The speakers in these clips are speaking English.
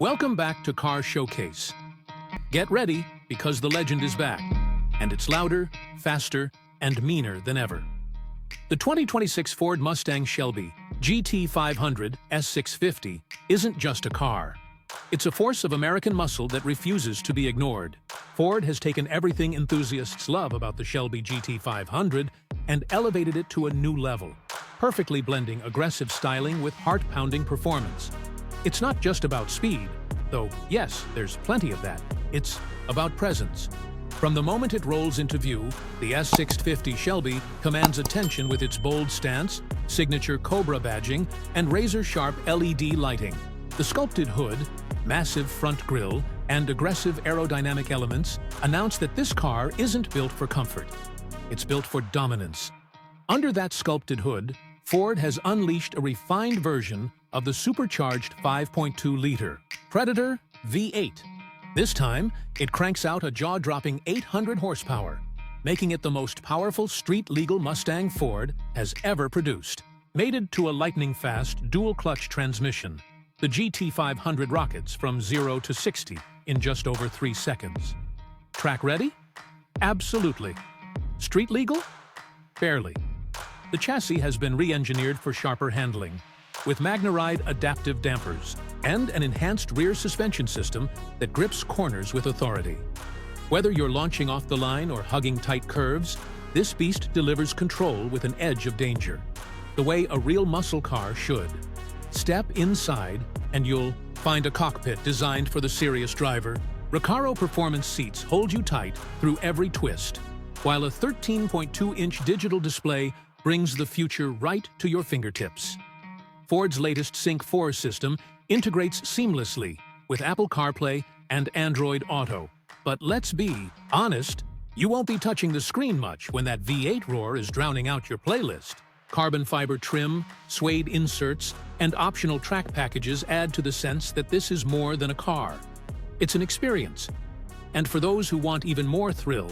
Welcome back to Car Showcase. Get ready, because the legend is back, and it's louder, faster, and meaner than ever. The 2026 Ford Mustang Shelby GT500 S650 isn't just a car. It's a force of American muscle that refuses to be ignored. Ford has taken everything enthusiasts love about the Shelby GT500 and elevated it to a new level, perfectly blending aggressive styling with heart-pounding performance. It's not just about speed, though yes, there's plenty of that. It's about presence. From the moment it rolls into view, the S650 Shelby commands attention with its bold stance, signature Cobra badging, and razor-sharp LED lighting. The sculpted hood, massive front grille, and aggressive aerodynamic elements announce that this car isn't built for comfort. It's built for dominance. Under that sculpted hood, Ford has unleashed a refined version of the supercharged 5.2-liter Predator V8. This time, it cranks out a jaw-dropping 800 horsepower, making it the most powerful street-legal Mustang Ford has ever produced. Mated to a lightning-fast dual-clutch transmission, the GT500 rockets from 0 to 60 in just over 3 seconds. Track ready? Absolutely. Street legal? Barely. The chassis has been re-engineered for sharper handling, with MagneRide adaptive dampers and an enhanced rear suspension system that grips corners with authority. Whether you're launching off the line or hugging tight curves, this beast delivers control with an edge of danger, the way a real muscle car should. Step inside and you'll find a cockpit designed for the serious driver. Recaro Performance seats hold you tight through every twist, while a 13.2-inch digital display brings the future right to your fingertips. Ford's latest Sync 4 system integrates seamlessly with Apple CarPlay and Android Auto. But let's be honest, you won't be touching the screen much when that V8 roar is drowning out your playlist. Carbon fiber trim, suede inserts, and optional track packages add to the sense that this is more than a car. It's an experience. And for those who want even more thrill,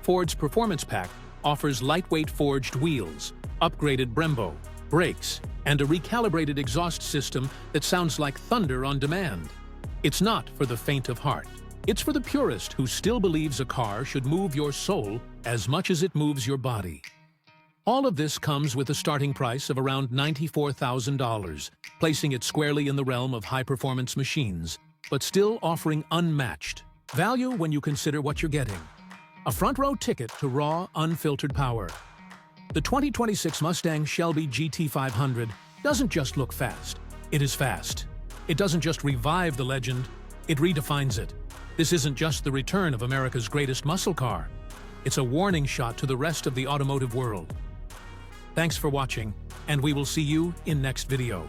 Ford's Performance Pack offers lightweight forged wheels, upgraded Brembo, brakes, and a recalibrated exhaust system that sounds like thunder on demand. It's not for the faint of heart. It's for the purist who still believes a car should move your soul as much as it moves your body. All of this comes with a starting price of around $94,000, placing it squarely in the realm of high-performance machines, but still offering unmatched value when you consider what you're getting. A front-row ticket to raw, unfiltered power. The 2026 Mustang Shelby GT500 doesn't just look fast, it is fast. It doesn't just revive the legend, it redefines it. This isn't just the return of America's greatest muscle car. It's a warning shot to the rest of the automotive world. Thanks for watching, and we will see you in next video.